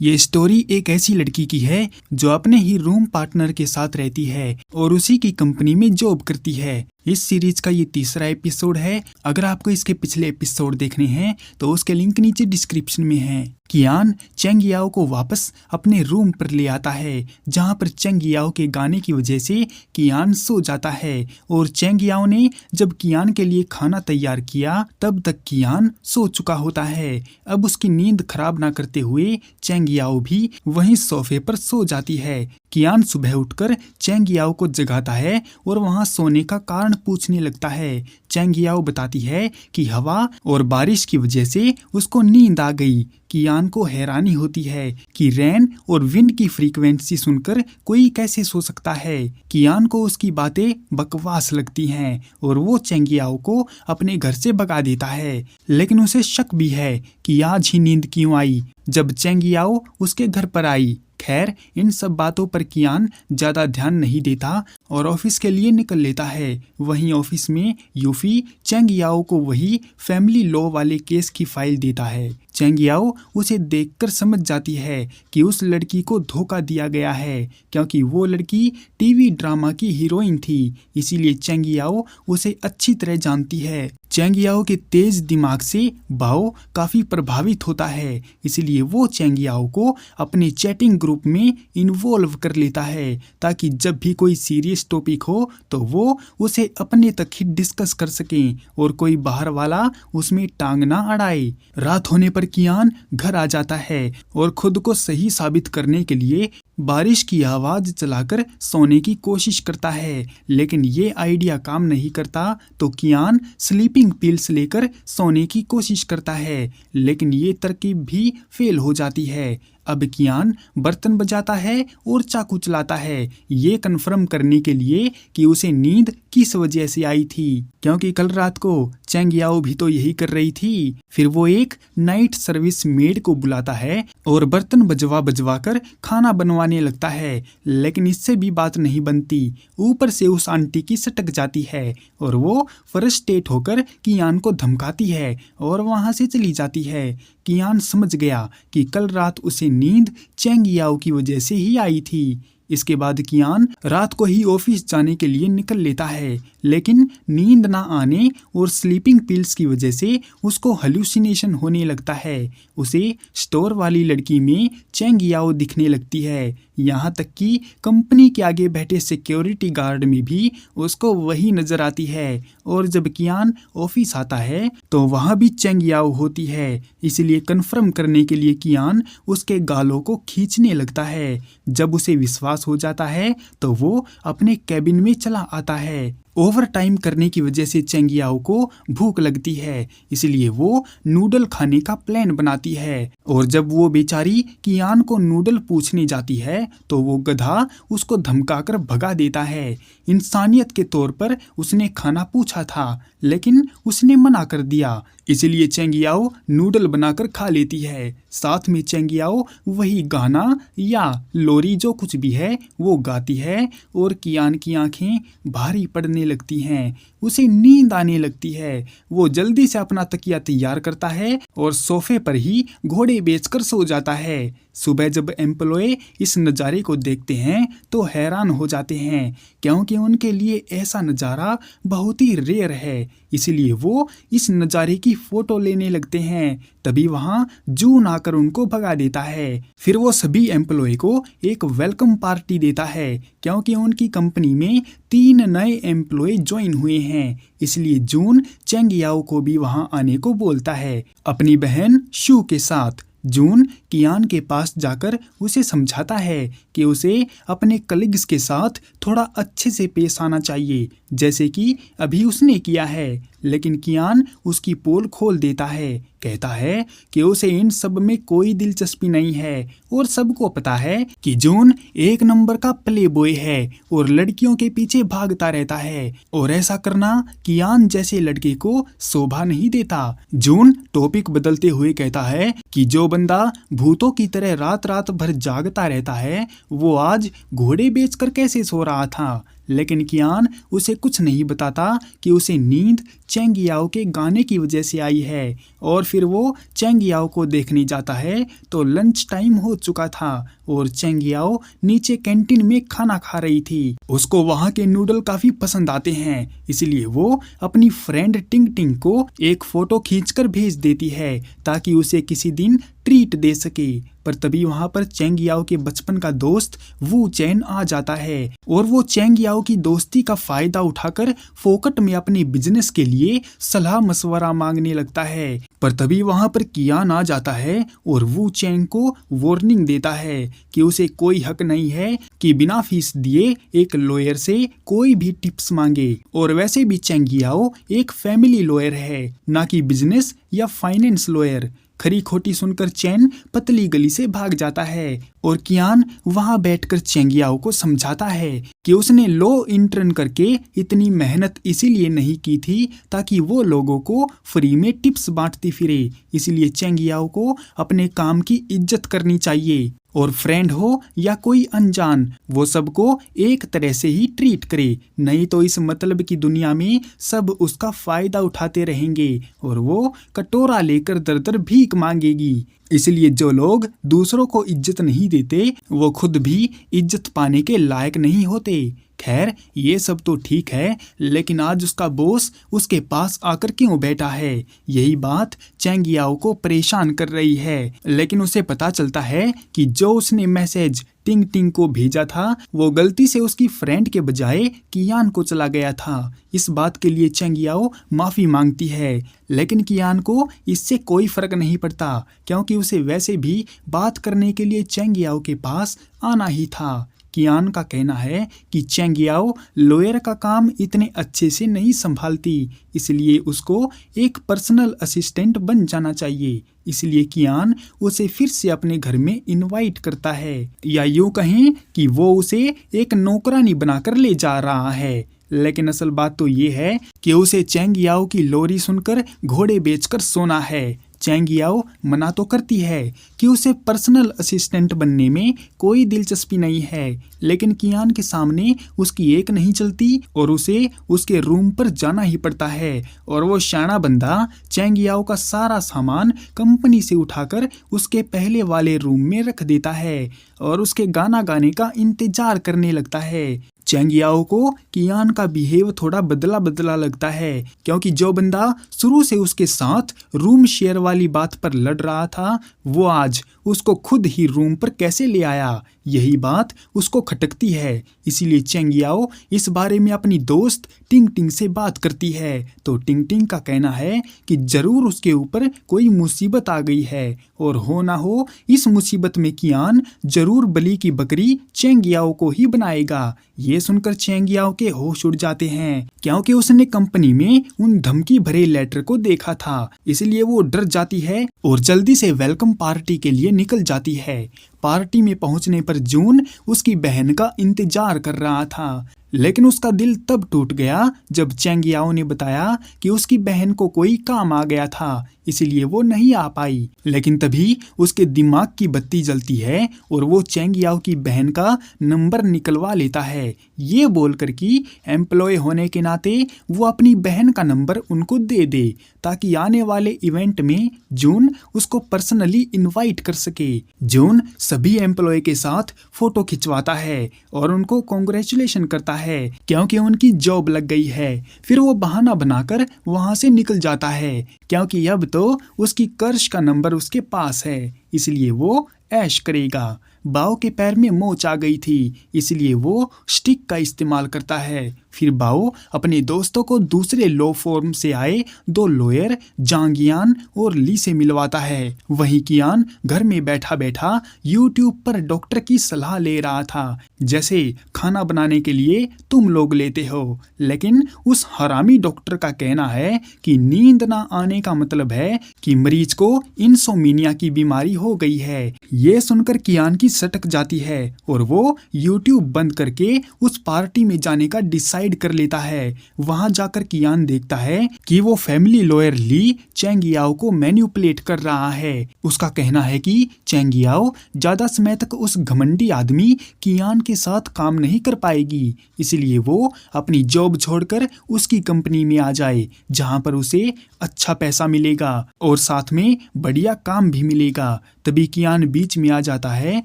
ये स्टोरी एक ऐसी लड़की की है जो अपने ही रूम पार्टनर के साथ रहती है और उसी की कंपनी में जॉब करती है। इस सीरीज का ये तीसरा एपिसोड है। अगर आपको इसके पिछले एपिसोड देखने हैं तो उसके लिंक नीचे डिस्क्रिप्शन में है। कियान चेंग याओ को वापस अपने रूम पर ले आता है, जहां पर चेंग याओ के गाने की वजह से कियान सो जाता है। और चेंग याओ ने जब कियान के लिए खाना तैयार किया तब तक कियान सो चुका होता है। अब उसकी नींद खराब ना करते हुए चेंग याओ भी वहीं सोफे पर सो जाती है। कियान सुबह उठकर चेंग याओ को जगाता है और वहां सोने का कारण पूछने लगता है। चेंग याओ बताती है कि हवा और बारिश की वजह से उसको नींद आ गई। कियान को हैरानी होती है कि रैन और विंड की फ्रीक्वेंसी सुनकर कोई कैसे सो सकता है। कियान को उसकी बातें बकवास लगती हैं और वो चेंग याओ को अपने घर से भगा देता है, लेकिन उसे शक भी है कि आज ही नींद क्यों आई जब चेंग याओ उसके घर पर आई। खैर, इन सब बातों पर कियान ज्यादा ध्यान नहीं देता और ऑफिस के लिए निकल लेता है। वहीं ऑफिस में यूफी चेंग याओ को वही फैमिली लॉ वाले केस की फाइल देता है। चेंग याओ उसे देखकर समझ जाती है कि उस लड़की को धोखा दिया गया है, क्योंकि वो लड़की टीवी ड्रामा की हीरोइन थी। इसीलिए चेंग याओ उसे अच्छी तरह जानती है। चेंग याओ के तेज दिमाग से बाओ काफी प्रभावित होता है, इसलिए वो चेंग याओ को अपने चैटिंग ग्रुप में इन्वॉल्व कर लेता है, ताकि जब भी कोई सीरियस टॉपिक हो तो वो उसे अपने तक ही डिस्कस कर सकें और कोई बाहर वाला उसमें टांग ना अड़ाए। रात होने पर कियान घर आ जाता है और खुद को सही साबित करने के लिए बारिश की आवाज चलाकर सोने की कोशिश करता है, लेकिन ये आइडिया काम नहीं करता। तो कियान स्लीपिंग पिल्स लेकर सोने की कोशिश करता है, लेकिन ये तरकीब भी फेल हो जाती है। अब कियान बर्तन बजाता है और चाकू चलाता है, ये कन्फर्म करने के लिए कि उसे नींद किस वजह से आई थी, क्योंकि कल रात को चेंग याओ भी तो यही कर रही थी। फिर वो एक नाइट सर्विस मेड को बुलाता है और बर्तन बजवा कर खाना बनवाने लगता है, लेकिन इससे भी बात नहीं बनती। ऊपर से उस आंटी की सटक जाती है और वो फ्रस्ट्रेट होकर कियान को धमकाती है और वहां से चली जाती है। कियान समझ गया कि कल रात उसे नींद चेंग याओ की वजह से ही आई थी। इसके बाद कियान रात को ही ऑफिस जाने के लिए निकल लेता है, लेकिन नींद ना आने और स्लीपिंग पिल्स की वजह से उसको हेलुसिनेशन होने लगता है। उसे स्टोर वाली लड़की में चेंग याओ दिखने लगती है, यहाँ तक कि कंपनी के आगे बैठे सिक्योरिटी गार्ड में भी उसको वही नजर आती है। और जब कियान ऑफिस आता है तो वहाँ भी चेंग याओ होती है, इसलिए कंफर्म करने के लिए कियान उसके गालों को खींचने लगता है। जब उसे विश्वास हो जाता है तो वो अपने कैबिन में चला आता है। ओवर टाइम करने की वजह से चेंग याओ को भूख लगती है, इसलिए वो नूडल खाने का प्लान बनाती है। और जब वो बेचारी कियान को नूडल पूछने जाती है तो वो गधा उसको धमकाकर भगा देता है। इंसानियत के तौर पर उसने खाना पूछा था, लेकिन उसने मना कर दिया, इसलिए चेंग याओ नूडल बनाकर खा लेती है। साथ में चेंग याओ वही गाना या लोरी जो कुछ भी है वो गाती है और कियान की आंखें भारी पड़ने लगती हैं, उसे नींद आने लगती है। वो जल्दी से अपना तकिया तैयार करता है और सोफे पर ही घोड़े बेचकर सो जाता है। सुबह जब एम्प्लॉय इस नज़ारे को देखते हैं तो हैरान हो जाते हैं, क्योंकि उनके लिए ऐसा नज़ारा बहुत ही रेयर है, इसलिए वो इस नज़ारे की फोटो लेने लगते हैं। तभी वहाँ जून आकर उनको भगा देता है। फिर वो सभी एम्प्लॉय को एक वेलकम पार्टी देता है, क्योंकि उनकी कंपनी में 3 नए एम्प्लॉय ज्वाइन हुए हैं, इसलिए जून चेंग याओ को भी वहाँ आने को बोलता है अपनी बहन शू के साथ। जून कियान के पास जाकर उसे समझाता है कि उसे अपने कलीग्स के साथ थोड़ा अच्छे से पेश आना चाहिए, जैसे कि अभी उसने किया है। लेकिन कियान उसकी पोल खोल देता है, कहता है कि उसे इन सब में कोई दिलचस्पी नहीं है और सबको पता है कि जून एक नंबर का प्ले बॉय है और लड़कियों के पीछे भागता रहता है, और ऐसा करना कियान जैसे लड़के को शोभा नहीं देता। जून टॉपिक बदलते हुए कहता है कि जो बंदा भूतों की तरह रात रात भर जागता रहता है वो आज घोड़े बेचकर कैसे सो रहा था। लेकिन कियान उसे कुछ नहीं बताता कि उसे नींद चेंग याओ के गाने की वजह से आई है। और फिर वो चेंग याओ को देखने जाता है तो लंच टाइम हो चुका था और चेंग याओ नीचे कैंटीन में खाना खा रही थी। उसको वहाँ के नूडल काफी पसंद आते हैं, इसलिए वो अपनी फ्रेंड टिंग टिंग को एक फोटो खींचकर भेज देती है ताकि उसे किसी दिन ट्रीट दे सके। पर तभी वहाँ पर चेंग याओ के बचपन का दोस्त वू चैन आ जाता है और वो चेंग याओ की दोस्ती का फायदा उठाकर फोकट में अपने बिजनेस के लिए सलाह मशवरा मांगने लगता है। पर तभी वहाँ पर कियान आ जाता है और वू चैंग को वार्निंग देता है कि उसे कोई हक नहीं है कि बिना फीस दिए एक लॉयर से कोई भी टिप्स मांगे। और वैसे भी चेंग याओ एक फैमिली लॉयर है, ना कि बिजनेस या फाइनेंस लॉयर। खरी खोटी सुनकर चैन पतली गली से भाग जाता है और कियान वहां बैठकर चेंग याओ को समझाता है कि उसने लॉ इंटर्न करके इतनी मेहनत इसीलिए नहीं की थी ताकि वो लोगों को फ्री में टिप्स बांटती फिरे। इसीलिए चेंग याओ को अपने काम की इज्जत करनी चाहिए और फ्रेंड हो या कोई अनजान वो सबको एक तरह से ही ट्रीट करे, नहीं तो इस मतलब की दुनिया में सब उसका फायदा उठाते रहेंगे और वो कटोरा लेकर दर दर भीख मांगेगी। इसलिए जो लोग दूसरों को इज्जत नहीं देते वो खुद भी इज्जत पाने के लायक नहीं होते। खैर ये सब तो ठीक है, लेकिन आज उसका बॉस उसके पास आकर क्यों बैठा है, यही बात चेंग याओ को परेशान कर रही है। लेकिन उसे पता चलता है कि जो उसने मैसेज टिंग टिंग को भेजा था वो गलती से उसकी फ्रेंड के बजाय कियान को चला गया था। इस बात के लिए चेंग याओ माफी मांगती है, लेकिन कियान को इससे कोई फर्क नहीं पड़ता क्योंकि उसे वैसे भी बात करने के लिए चेंग याओ के पास आना ही था। कियान का कहना है कि चेंग याओ लॉयर का काम इतने अच्छे से नहीं संभालती, इसलिए उसको एक पर्सनल असिस्टेंट बन जाना चाहिए। इसलिए कियान उसे फिर से अपने घर में इनवाइट करता है, या यूं कहें कि वो उसे एक नौकरानी बनाकर ले जा रहा है। लेकिन असल बात तो ये है कि उसे चेंग याओ की लोरी सुनकर घोड़े बेचकर सोना है। चेंग याओ मना तो करती है कि उसे पर्सनल असिस्टेंट बनने में कोई दिलचस्पी नहीं है, लेकिन कियान के सामने उसकी एक नहीं चलती और उसे उसके रूम पर जाना ही पड़ता है। और वो शाना बंदा चेंग याओ का सारा सामान कंपनी से उठाकर उसके पहले वाले रूम में रख देता है और उसके गाना गाने का इंतजार करने लगता है। चेंग याओ को कियान का बिहेव थोड़ा बदला बदला लगता है क्योंकि जो बंदा शुरू से उसके साथ रूम शेयर वाली बात पर लड़ रहा था वो आज उसको खुद ही रूम पर कैसे ले आया, यही बात उसको खटकती है। इसीलिए चेंग याओ इस बारे में अपनी दोस्त टिंग टिंग से बात करती है तो टिंग टिंग का कहना है कि जरूर उसके ऊपर कोई मुसीबत आ गई है और हो ना हो इस मुसीबत में कियान जरूर बलि की बकरी चेंग याओ को ही बनाएगा। ये सुनकर चेंग याओ के होश उड़ जाते हैं क्योंकि उसने कंपनी में उन धमकी भरे लेटर को देखा था, इसलिए वो डर जाती है और जल्दी से वेलकम पार्टी के लिए निकल जाती है। पार्टी में पहुंचने पर जून उसकी बहन का इंतजार कर रहा था, लेकिन उसका दिल तब टूट गया जब चेंग याओ ने बताया कि उसकी बहन को कोई काम आ गया था, इसलिए वो नहीं आ पाई। लेकिन तभी उसके दिमाग की बत्ती जलती है और वो चेंग याओ की बहन का नंबर निकलवा लेता है, ये बोलकर कि एम्प्लॉय होने के नाते वो अपनी बहन का नंबर उनको दे दे ताकि आने वाले इवेंट में जून उसको पर्सनली इनवाइट कर सके। जून सभी एम्प्लॉय के साथ फोटो खिंचवाता है और उनको कॉन्ग्रेचुलेशन करता है क्योंकि उनकी जॉब लग गई है। फिर वो बहाना बनाकर वहां से निकल जाता है क्योंकि अब तो उसकी कर्श का नंबर उसके पास है, इसलिए वो ऐश करेगा। बाओ के पैर में मोच आ गई थी, इसलिए वो स्टिक का इस्तेमाल करता है। फिर बाओ अपने दोस्तों को दूसरे लॉ फॉर्म से आए दो लॉयर जांगियान और ली से मिलवाता है। वहीं कियान घर में बैठा बैठा यूट्यूब पर डॉक्टर की सलाह ले रहा था, जैसे खाना बनाने के लिए तुम लोग लेते हो, लेकिन उस हरामी डॉक्टर का कहना है कि नींद ना आने का मतलब है कि मरीज को इंसोमिनिया की बीमारी हो गई है। ये सुनकर कियान की सटक जाती है और वो यूट्यूब बंद करके उस पार्टी में जाने का डिसाइड कर लेता है। वहां जाकर कियान देखता है कि वो फैमिली लॉयर ली चेंग याओ को मैनिपुलेट कर रहा है। उसका कहना है कि चेंग याओ ज्यादा समय तक उस घमंडी आदमी कियान के साथ काम नहीं कर पाएगी, इसलिए वो अपनी जॉब छोड़कर उसकी कंपनी में आ जाए जहां पर उसे अच्छा पैसा मिलेगा और साथ में बढ़िया काम भी मिलेगा। तभी कियान बीच में आ जाता है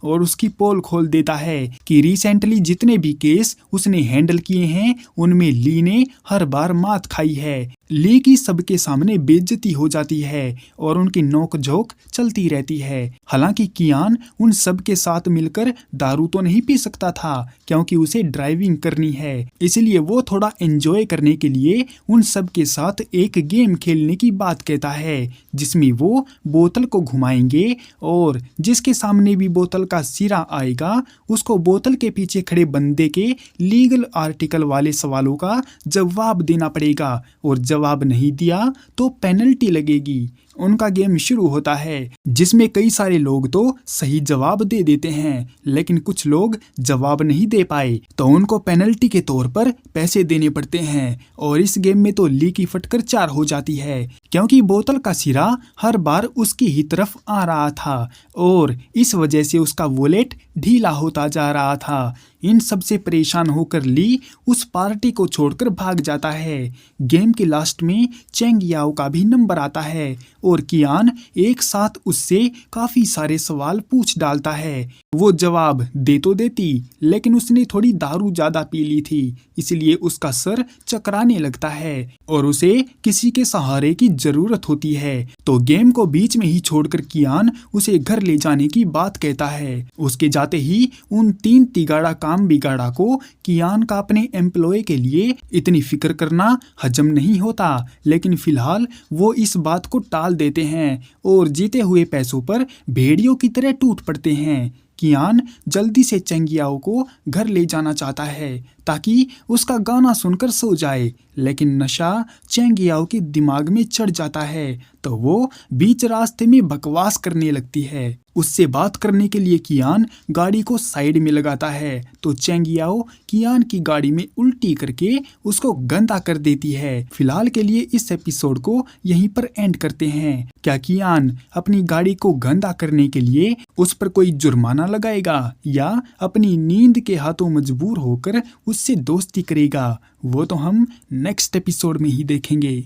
और उसकी पोल खोल देता है कि रिसेंटली जितने भी केस उसने हैंडल किए हैं उनमें ली ने हर बार मात खाई है। ली की सबके सामने बेइज्जती हो जाती है और उनकी नोक-झोंक चलती रहती है। हालांकि कियान उन सब के साथ मिलकर दारू तो नहीं पी सकता था क्योंकि उसे ड्राइविंग करनी है, इसलिए वो थोड़ा एंजॉय करने के लिए उन सब के साथ एक गेम खेलने की बात कहता है जिसमें वो बोतल को घुमाएंगे और जिसके सामने भी बोतल का सिरा आएगा उसको बोतल के पीछे खड़े बंदे के लीगल आर्टिकल वाले सवालों का जवाब देना पड़ेगा और जवाब नहीं दिया तो पेनल्टी लगेगी। उनका गेम शुरू होता है जिसमें कई सारे लोग तो सही जवाब दे देते हैं लेकिन कुछ लोग जवाब नहीं दे पाए तो उनको पेनल्टी के तौर पर पैसे देने पड़ते हैं। और इस गेम में तो ली की फटकर 4 हो जाती है क्योंकि बोतल का सिरा हर बार उसकी ही तरफ आ रहा था और इस वजह से उसका वॉलेट ढीला होता जा रहा था। इन सब से परेशान होकर ली उस पार्टी को छोड़कर भाग जाता है। गेम के लास्ट में चेंग याओ का भी नंबर आता है और कियान एक साथ उससे काफी सारे सवाल पूछ डालता है। वो जवाब दे तो देती लेकिन उसने थोड़ी दारू ज्यादा पी ली थी इसलिए उसका सर चकराने लगता है और उसे किसी के सहारे की जरूरत होती है। तो गेम को बीच में ही छोड़कर कियान उसे घर ले जाने की बात कहता है। उसके जाते ही उन 3 तिगाड़ा काम बिगाड़ा को कियान का अपने एम्प्लॉय के लिए इतनी फिक्र करना हजम नहीं होता, लेकिन फिलहाल वो इस बात को टाल देते हैं और जीते हुए पैसों पर भेड़ियों की तरह टूट पड़ते हैं। कियान जल्दी से चेंग याओ को घर ले जाना चाहता है ताकि उसका गाना सुनकर सो जाए, लेकिन नशा चेंग याओ के दिमाग में चढ़ जाता है तो वो बीच रास्ते में बकवास करने लगती है। उससे बात करने के लिए कियान गाड़ी को साइड में लगाता है तो चेंग याओ कियान की गाड़ी में उल्टी करके उसको गंदा कर देती है। फिलहाल के लिए इस एपिसोड को यहीं पर एंड करते हैं। क्या कियान अपनी गाड़ी को गंदा करने के लिए उस पर कोई जुर्माना लगाएगा या अपनी नींद के हाथों मजबूर होकर उससे दोस्ती करेगा? वो तो हम नेक्स्ट एपिसोड में ही देखेंगे।